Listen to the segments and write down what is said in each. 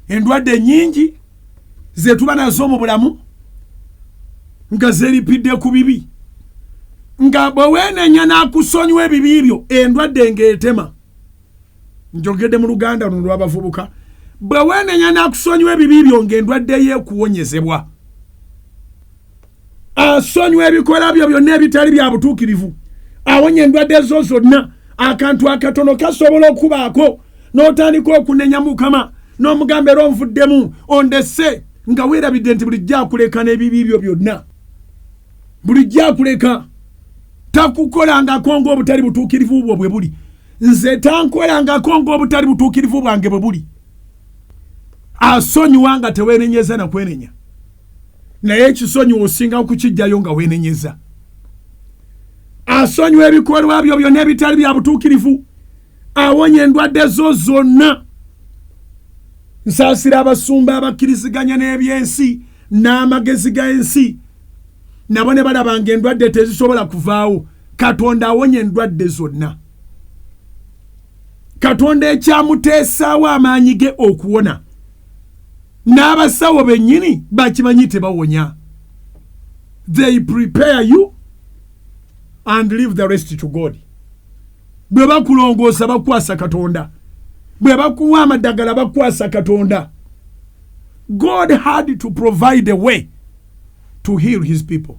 endwadde nyingi ze tuba nazo mu bulamu nga zeripidde ku bibi nga bwe weenenya n'akusonyiwa ebibi byo endwadde ng'etema. Njogedde mu Luganda luno lw'abavubuka. Bwe weenenya n'akusonyiwa ebibi byo ng'endwadde yeekuwonyezebwa. Asonyiwa ebikola byo byonna ebitali bya butuukirivu. Awonya endwadde zo zonna. Akantu akatono kasobola okubaako n'otandika okunenya Mukama n'omugamba era onvuddemu ondesse nga weerabidde nti bulijjo akuleka n'ebibi byo byonna. Bulijjo akuleka. Takukolangako ng'obutali butuukirivu bwo bwe buli. Nze tankolangako ng'obutali butuukirivu bwange bwe buli. Asonyiwa nga teweenenyeza na kwenenya. Naye ekisonyiwa osinga okukijjayo nga weenenyeza. Asonyiwa ebikolwa byo byonna ebitali bya butuukirivu. Awonya endwadde zo zonna. Nsaasira abasumba abakkiriziganya n'ebyensi n'amagezi g'ensi. Nabo ne balabanga endwadde tezisobola kuvaawo. Katonda awonya endwadde zonna. Katonda ekyamuteesaawo amaanyi ge okuwona. N'abasawo bennyini bakimanyi tebawonya. They prepare you and leave the rest to God. Bwe bakulongoosa bakwasa Katonda. Bwe bakuwa amadagala bakwasa Katonda. God had to provide a way to heal his people.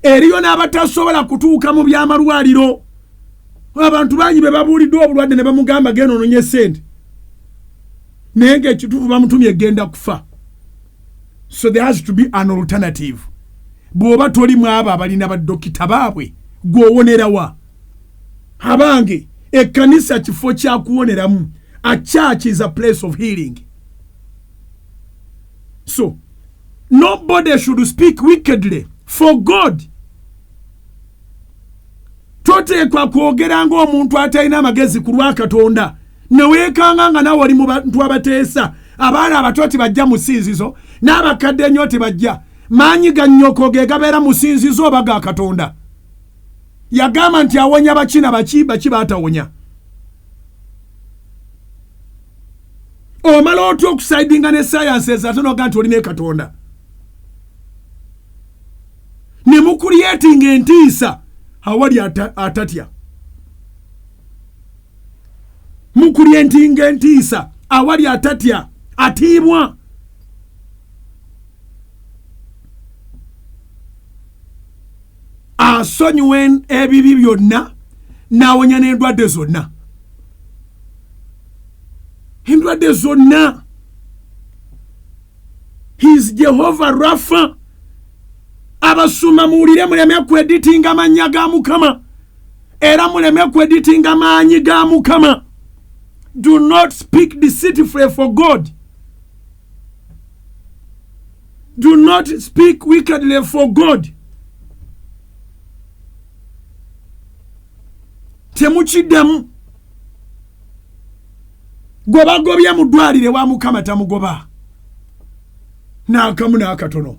Eriyo n'abatasobola kutuuka mu by'amalwaliro. Abantu bangi be babuuliddwa obulwadde ne bamugamba genda ononye ssente. Naye ng'ekituufu bamutumye genda kufa. So there has to be an alternative. Bw'oba tolimu abo abalina baddokita baabwe gw'owonerawa. Abange ekkanisa kifo kya kuwoneramu. A church is a place of healing. So nobody should speak wickedly for God. Toteekwa kwogera ng'omuntu atalina amagezi ku lwa Katonda. Ne weekanga nga nawe oli mu bantu abateesa. Abaana abato tibajja mu ssinzizo n'abakadde ennyo tebajja. Maanyi ga nnyoko ge gabeera mu ssinzizo oba ga Katonda. Yagamba nti awonya bakina baki baatawonya. Omala otya okusaidinga ne sciences ate n'oga nti olina Katonda. Ne mukulyetinga entiisa awali atatya. Mukulyetinga entiisa awali atatya atiibwa. Asonyiwa ebibi byonna n'awonya n'endwadde zonna. Endwadde zonna. He is Jehovah Rapha. Abasuma muwulire muleme kweditinga amannya ga Mukama. Era muleme kweditinga amaanyi ga Mukama. Do not speak deceitfully for God. Do not speak wickedly for God. Temukiddemu. Gobagobya mu ddwaliro wa Mukama tamugoba. N'akamu n'akatono.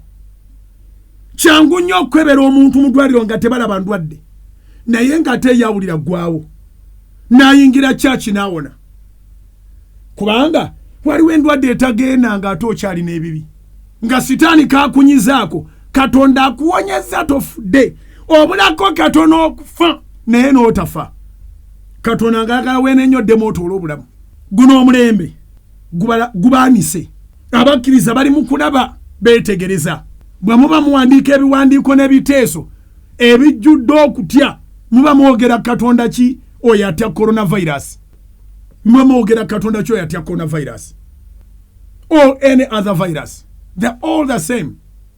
Kyangu nnyo okwebera omuntu mu ddwaliro nga tebalaba ndwadde. Naye nga teyawulira ggwawo. N'ayingira church n'awona. Kubanga waliwo endwadde etagenda nga ate okyalina ebibi. Nga sitaani kakunyizaako. Katonda akuwonyeza tofudde. Obulako katono okufa naye n'otafa. Katonda ng'agala weenenyoddemu otoola obulamu. Guno omulembe gubaanise. Abakkiriza bali mu kulaba beetegereza. Bwe muba muwandiika ebiwandiiko n'ebiteeso ebijjudde okutya muba mwogera Katonda ki oyo atya coronavirus. Muba mwogera Katonda ki oyo atya coronavirus. Or any other virus. They're all the same.